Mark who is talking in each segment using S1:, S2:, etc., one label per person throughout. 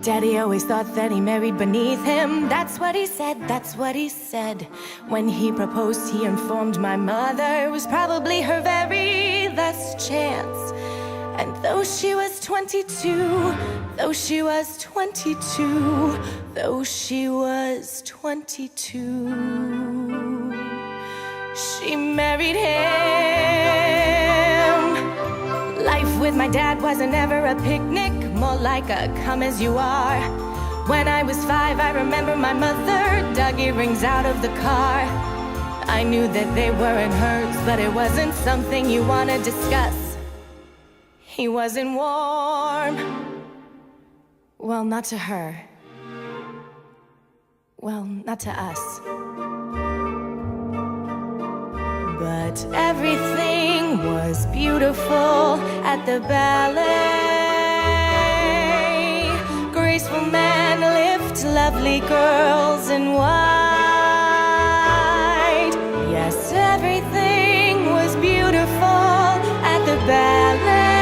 S1: Daddy always thought that he married beneath him. That's what he said, that's what he said. When he proposed, he informed my mother it was probably her very last chance. And though she was 22, though she was 22, though she was 22, she married him. Life with my dad wasn't ever a picnic, more like a come as you are. When I was 5, I remember my mother dug earrings out of the car. I knew that they weren't hers, but it wasn't something you want to discuss. He wasn't warm. Well, not to her. Well, not to us. But everything was beautiful at the ballet. Graceful men lift lovely girls in white. Yes, everything was beautiful at the ballet.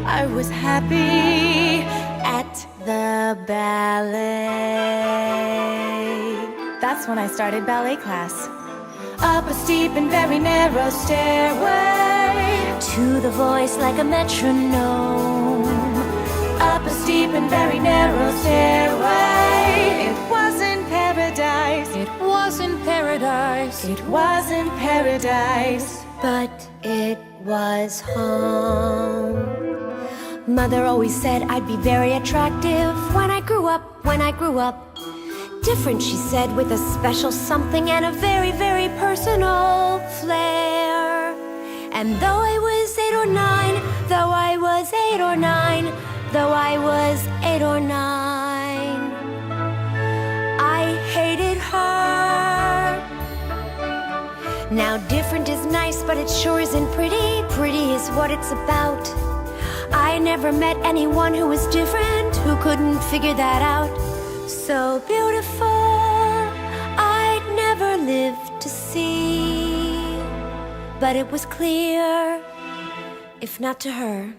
S1: I was happy at the ballet. That's when I started ballet class. Up a steep and very narrow stairway to the voice like a metronome. Up a steep and very narrow stairway. It wasn't paradise. It wasn't paradise. It wasn't paradise. But it was home. Mother always said I'd be very attractive when I grew up, when I grew up. Different, she said, with a special something and a very, very personal flair. And though I was 8 or 9, though I was 8 or 9, though I was 8 or 9, I hated her. Now different is nice, but it sure isn't pretty. Pretty is what it's about. I never met anyone who was different, who couldn't figure that out. So beautiful, I'd never live to see. But it was clear, if not to her,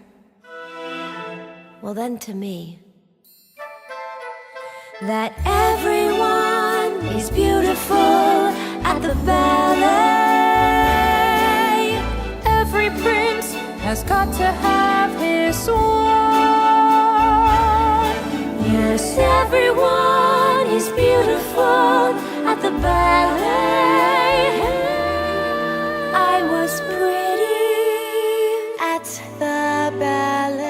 S1: well then to me, that everyone is beautiful at the ballet. Every prince has got to have his swan. Yes, everyone is beautiful at the ballet. I was pretty at the ballet.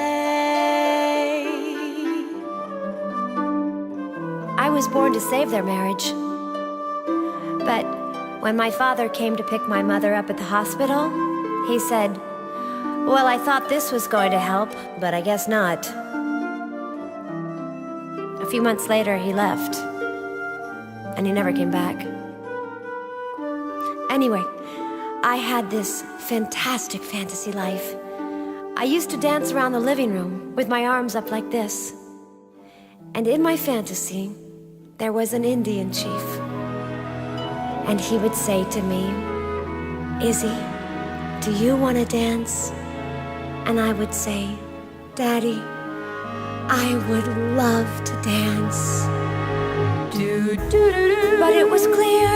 S1: I was born to save their marriage. But when my father came to pick my mother up at the hospital, he said, "Well, I thought this was going to help, but I guess not." A few months later, he left, and he never came back. Anyway, I had this fantastic fantasy life. I used to dance around the living room with my arms up like this. And in my fantasy, there was an Indian chief. And he would say to me, "Izzy, do you want to dance?" And I would say, "Daddy, I would love to dance." But it was clear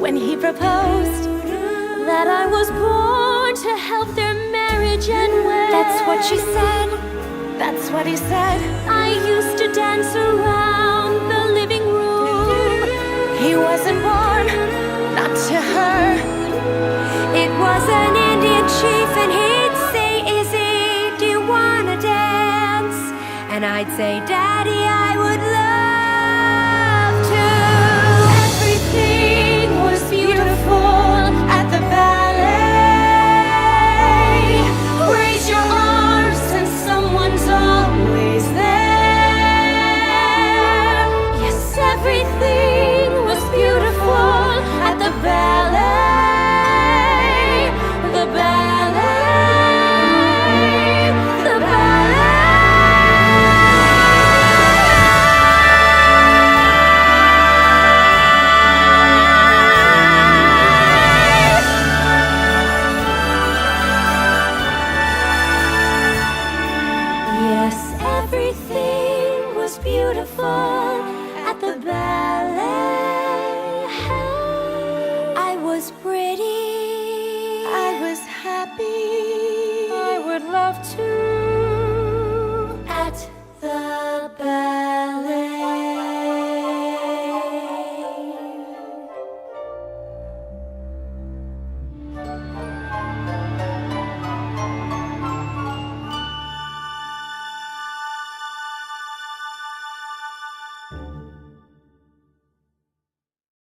S1: when he proposed that I was born to help their marriage end well. That's what she said. That's what he said. I used to dance around the living room. He wasn't warm, not to her. It was an Indian chief, and he'd say, "Izzy, do you wanna dance?" And I'd say, "Daddy, I would love to." Everything was beautiful at the ballet. Raise your arms and someone's always there. Yes, everything was beautiful at the ballet. The ballet. The ballet. be. I would love